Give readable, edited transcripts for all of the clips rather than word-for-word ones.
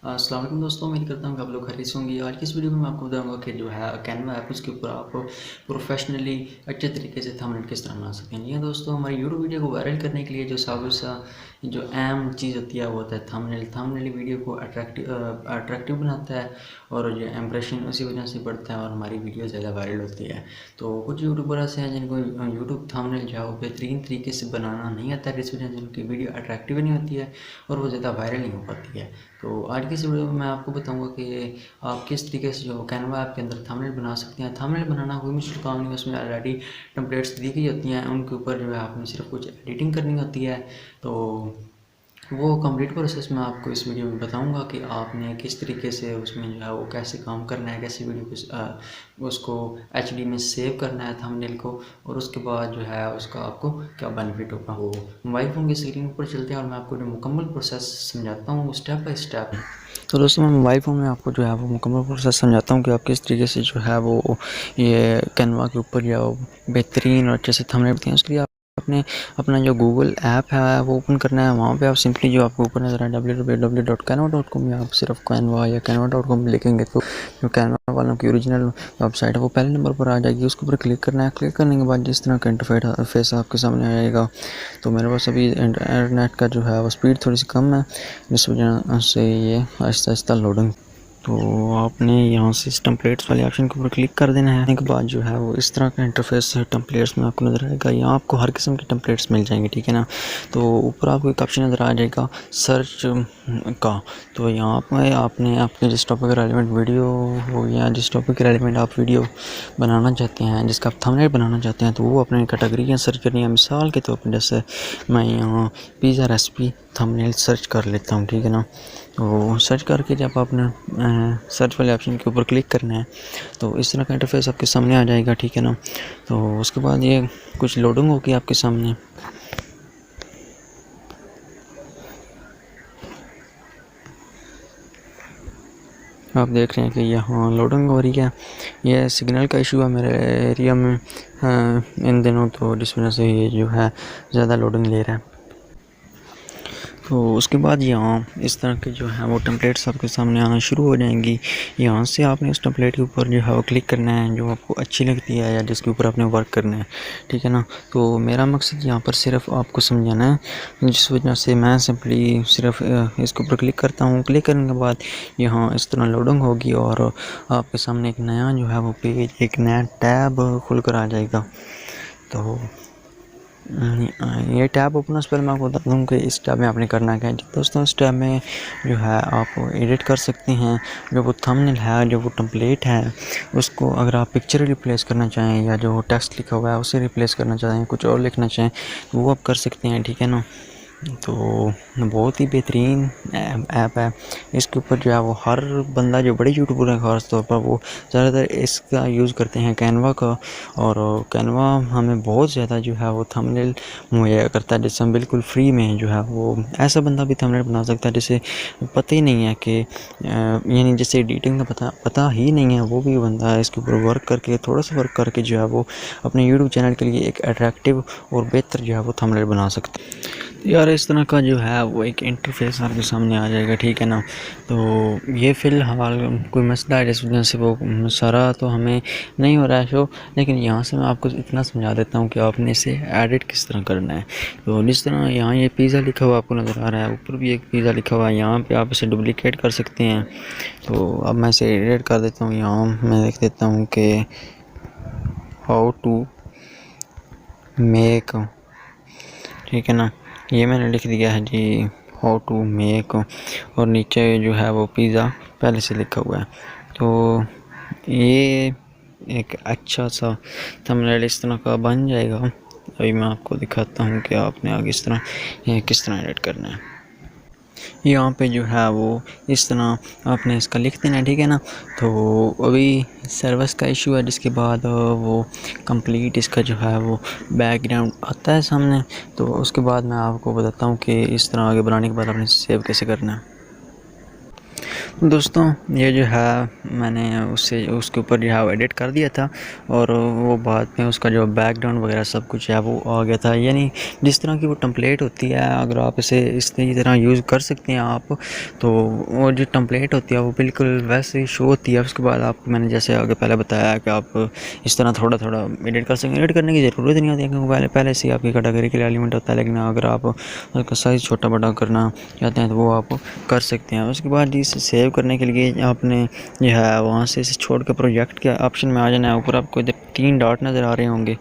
अस्सलाम वालेकुम दोस्तों, उम्मीद करता हूँ कि आप लोग खैरियत से होंगे। आज की इस वीडियो में मैं आपको बताऊंगा कि जो है कैनवा ऐप उसके ऊपर आप प्रोफेशनली अच्छे तरीके से थंबनेल किस तरह बना सकते हैं। ये दोस्तों हमारी यूट्यूब वीडियो को वायरल करने के लिए जो सबसे जो अहम चीज़ होती है वो होता है थंबनेल। थंबनेल वीडियो को अट्रैक्टिव बनाता है और जो इम्प्रेशन उसी वजह से बढ़ता है और हमारी वीडियो ज़्यादा वायरल होती है। तो कुछ यूट्यूबर ऐसे हैं जिनको यूट्यूब थंबनेल जो है वो बेहतरीन तरीके से बनाना नहीं आता है, जिस वजह से उनकी वीडियो अट्रैक्टिव नहीं होती है और वो ज़्यादा वायरल नहीं हो पाती है। तो आज की इस वीडियो में मैं आपको बताऊंगा कि आप किस तरीके से जो कैनवा ऐप के अंदर थंबनेल बना सकते हैं। थंबनेल बनाना कोई मुश्किल काम नहीं है, उसमें ऑलरेडी टेम्पलेट्स दी गई होती हैं, उनके ऊपर जो है आपने सिर्फ कुछ एडिटिंग करनी होती है। तो वो कंप्लीट प्रोसेस मैं आपको इस वीडियो में बताऊंगा कि आपने किस तरीके से उसमें जो है वो कैसे काम करना है, कैसे वीडियो को उसको एचडी में सेव करना है थंबनेल को, और उसके बाद जो है उसका आपको क्या बेनिफिट होगा। वो मोबाइल फ़ोन की स्क्रीन पर चलते हैं और मैं आपको जो मुकम्मल प्रोसेस समझाता हूँ स्टेप बाय स्टेप। तो दोस्तों मैं मोबाइल फ़ोन में आपको जो है वो मुकम्मल प्रोसेस समझाता हूँ कि आप किस तरीके से जो है वो ये कैनवा के ऊपर जो बेहतरीन और अच्छे से थंबनेल बनाते हैं। उसके लिए आपने अपना जो गूगल ऐप है वो ओपन करना है। वहाँ पे आप सिंपली जो आपको ऊपर नज़र आए www.canva.com या आप सिर्फ कैनवा या canva.com लिखेंगे तो जो कैनवा वालों की ओरिजिनल वेबसाइट है वो पहले नंबर पर आ जाएगी। उसके ऊपर क्लिक करना है। क्लिक करने के बाद जिस तरह का इंटरफेस आपके सामने आ जाएगा। तो मेरे पास अभी इंटरनेट का जो है वो स्पीड थोड़ी सी कम है, जिस वजह से ये आहिस्ता आहिस्ता लोडिंग। तो आपने यहाँ से इस टेम्पलेट्स वाले ऑप्शन के ऊपर क्लिक कर देना है। के बाद जो है वो इस तरह का इंटरफेस टेम्पलेट्स में आपको नज़र आएगा। यहाँ आपको हर किस्म के टेम्पलेट्स मिल जाएंगे, ठीक है ना। तो ऊपर आपको एक ऑप्शन नज़र आ जाएगा सर्च का। तो यहाँ पर आपने अपने जिस टॉपिक के रेलिवेंट वीडियो हो या जिस टॉपिक के रेलिवेंट आप वीडियो बनाना चाहते हैं, जिसका आप थंबनेल बनाना चाहते हैं, तो वो अपने कैटेगरियाँ सर्च करनी है। मिसाल के तौर पर जैसे मैं यहाँ पिज़्ज़ा रेसिपी थंबनेल सर्च कर लेता हूँ, ठीक है ना। तो सर्च करके जब आपने सर्च वाले ऑप्शन के ऊपर क्लिक करना है तो इस तरह का इंटरफेस आपके सामने आ जाएगा, ठीक है ना। तो उसके बाद ये कुछ लोडिंग होगी आपके सामने। आप देख रहे हैं कि यहाँ लोडिंग हो रही है। यह सिग्नल का इशू है मेरे एरिया में इन दिनों, तो जिस वजह से ये जो है ज़्यादा लोडिंग ले रहा है। तो उसके बाद यहाँ इस तरह के जो है वो टेम्पलेट्स आपके सामने आना शुरू हो जाएंगी। यहाँ से आपने उस टेम्पलेट के ऊपर जो है वो क्लिक करना है जो आपको अच्छी लगती है या जिसके ऊपर आपने वर्क करना है, ठीक है ना। तो मेरा मकसद यहाँ पर सिर्फ आपको समझाना है, जिस वजह से मैं सिंपली सिर्फ इसके ऊपर क्लिक करता हूँ। क्लिक करने के बाद यहाँ इस तरह लोडिंग होगी और आपके सामने एक नया जो है वो पेज, एक नया टैब खुल कर आ जाएगा। तो ये टैब ओपन पर मैं आपको बता दूँ कि इस टैब में आपने करना क्या है दोस्तों। इस टैब में जो है आप एडिट कर सकते हैं जो वो थंबनेल है, जो वो टेम्पलेट है, उसको अगर आप पिक्चर रिप्लेस करना चाहें या जो टेक्स्ट लिखा हुआ है उसे रिप्लेस करना चाहें, कुछ और लिखना चाहें, तो वो आप कर सकते हैं, ठीक है ना। तो बहुत ही बेहतरीन ऐप है। इसके ऊपर जो है वो हर बंदा जो बड़े यूट्यूबर हैं ख़ास तौर पर वो ज़्यादातर इसका यूज़ करते हैं कैनवा का। और कैनवा हमें बहुत ज़्यादा जो है वो थंबनेल मुहैया करता है, जिससे हम बिल्कुल फ्री में जो है वो ऐसा बंदा भी थंबनेल बना सकता है जिसे पता ही नहीं है कि यानी जिसे एडिटिंग का पता ही नहीं है, वो भी बंदा इसके ऊपर वर्क करके थोड़ा सा वर्क करके जो है वो अपने यूट्यूब चैनल के लिए एक अट्रैक्टिव और बेहतर जो है वो थंबनेल बना सकता है। यार इस तरह का जो है वो एक इंटरफेस आपके सामने आ जाएगा, ठीक है ना। तो ये फ़िलहाल कोई मसला है जिस वजह से वो सारा तो हमें नहीं हो रहा है शो, लेकिन यहाँ से मैं आपको इतना समझा देता हूँ कि आपने इसे एडिट किस तरह करना है। तो जिस तरह यहाँ ये पिज़्ज़ा लिखा हुआ आपको नज़र आ रहा है, ऊपर भी एक पिज़्ज़ा लिखा हुआ है, यहाँ पर आप इसे डुप्लीकेट कर सकते हैं। तो अब मैं इसे एडिट कर देता हूँ। यहाँ मैं लिख देता हूँ कि हाउ टू मेक, ठीक है ना। ये मैंने लिख दिया है जी हाउ टू मेक, और नीचे जो है वो पिज़्ज़ा पहले से लिखा हुआ है। तो ये एक अच्छा सा थंबनेल इस तरह का बन जाएगा। अभी मैं आपको दिखाता हूँ कि आपने आगे इस तरह किस तरह एडिट करना है। यहाँ पे जो है वो इस तरह आपने इसका लिख देना है, ठीक है ना। तो अभी सर्विस का इशू है, जिसके बाद वो कंप्लीट इसका जो है वो बैकग्राउंड आता है सामने। तो उसके बाद मैं आपको बताता हूँ कि इस तरह आगे बनाने के बाद आपने सेव कैसे करना है। दोस्तों ये जो है मैंने उसके ऊपर जो है वो एडिट कर दिया था और वो बाद में उसका जो बैकग्राउंड वगैरह सब कुछ है वो आ गया था। यानी जिस तरह की वो टेम्पलेट होती है अगर आप इसे इस तरह यूज़ कर सकते हैं आप, तो वो जो टेम्पलेट होती है वो बिल्कुल वैसे ही शो होती है। उसके बाद आप मैंने जैसे आगे पहले बताया कि आप इस तरह थोड़ा थोड़ा एडिट कर सकते हैं। एडिट करने की ज़रूरत नहीं होती है क्योंकि पहले से ही आपकी कैटेगरी के लिए एलिमेंट होता है, लेकिन अगर आप उसका साइज़ छोटा बड़ा करना चाहते हैं तो वो आप कर सकते हैं। उसके बाद इसे सेव करने के लिए आपने जो है वहाँ से इसे छोड़ के प्रोजेक्ट के ऑप्शन में आ जाना है। ऊपर आपको इधर 3 डॉट नज़र आ रहे होंगे,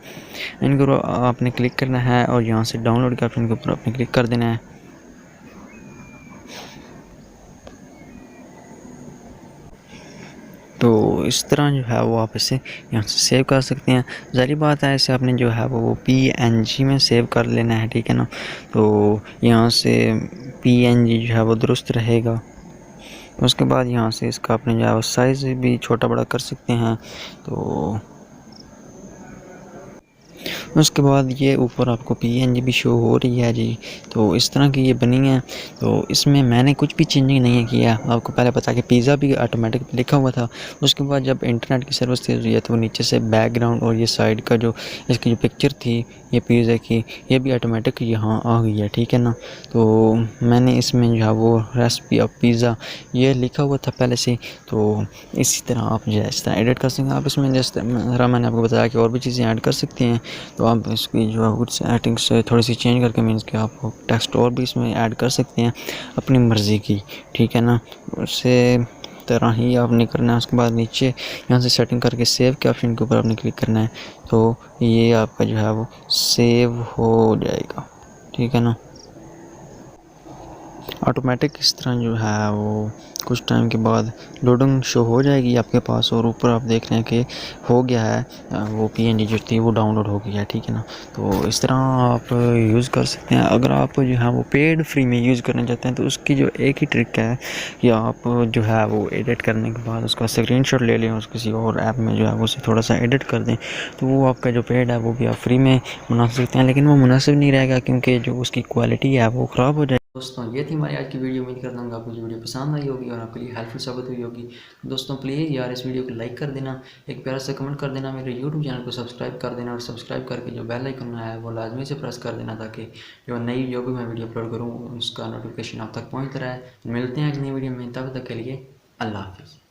इनको आपने क्लिक करना है और यहाँ से डाउनलोड के ऑप्शन के ऊपर आपने क्लिक कर देना है। तो इस तरह जो है वो आप इसे यहाँ से सेव कर सकते हैं। ज़ाहिर बात है इसे आपने जो है वो PNG में सेव कर लेना है, ठीक है ना। तो यहाँ से PNG जो है वो दुरुस्त रहेगा। उसके बाद यहाँ से इसका आपने जो है साइज़ भी छोटा बड़ा कर सकते हैं। तो उसके बाद ये ऊपर आपको PNG भी शो हो रही है जी। तो इस तरह की ये बनी है। तो इसमें मैंने कुछ भी चेंजिंग नहीं किया। आपको पहले पता कि पिज़्ज़ा भी ऑटोमेटिक लिखा हुआ था। उसके बाद जब इंटरनेट की सर्विस तेज़ हुई है तो नीचे से बैकग्राउंड और ये साइड का जो इसकी जो पिक्चर थी ये पिज़्ज़ा की, ये भी ऑटोमेटिक यहाँ आ गई है, ठीक है ना। तो मैंने इसमें जो है वो रेसिपी ऑफ पिज़्ज़ा ये लिखा हुआ था पहले से। तो इसी तरह आप जो है इस तरह एडिट कर सकते हैं। आप इसमें जिस तरह मैंने आपको बताया कि और भी चीज़ें ऐड कर सकते हैं। तो आप इसकी जो है कुछ सेटिंग्स थोड़ी सी चेंज करके मीन्स कि आप टेक्स्ट और भी इसमें ऐड कर सकते हैं अपनी मर्ज़ी की, ठीक है ना। उससे तरह ही आपने करना है। उसके बाद नीचे यहाँ से सेटिंग करके सेव के ऑप्शन के ऊपर आपने क्लिक करना है। तो ये आपका जो है वो सेव हो जाएगा, ठीक है ना। ऑटोमेटिक इस तरह जो है वो कुछ टाइम के बाद लोडिंग शो हो जाएगी आपके पास और ऊपर आप देख रहे हैं कि हो गया है वो PNG जो थी वो डाउनलोड हो गई है, ठीक है ना। तो इस तरह आप यूज़ कर सकते हैं। अगर आप जो है वो पेड फ्री में यूज़ करना चाहते हैं तो उसकी जो एक ही ट्रिक है कि आप जो है वो एडिट करने के बाद उसका स्क्रीनशॉट ले लें, उस किसी और ऐप में जो है वो उसे थोड़ा सा एडिट कर दें, तो वो आपका जो पेड है वो भी आप फ्री में बना सकते हैं। लेकिन वो मुनासिब नहीं रहेगा क्योंकि जो उसकी क्वालिटी है वो ख़राब हो जाएगी। दोस्तों ये थी हमारी आज की वीडियो। उम्मीद करता हूँ आपको ये वीडियो पसंद आई होगी और आपके लिए हेल्पफुल साबित हुई होगी। दोस्तों प्लीज़ यार इस वीडियो को लाइक कर देना, एक प्यारा सा कमेंट कर देना, मेरे यूट्यूब चैनल को सब्सक्राइब कर देना और सब्सक्राइब करके जो बेल आइकन है वो लाजमी से प्रेस कर देना ताकि जो नई जो भी मैं वीडियो अपलोड करूँ उसका नोटिफिकेशन आप तक पहुँचता रहे। मिलते हैं आज नई वीडियो में, तब तक के लिए अल्लाह हाफिज़।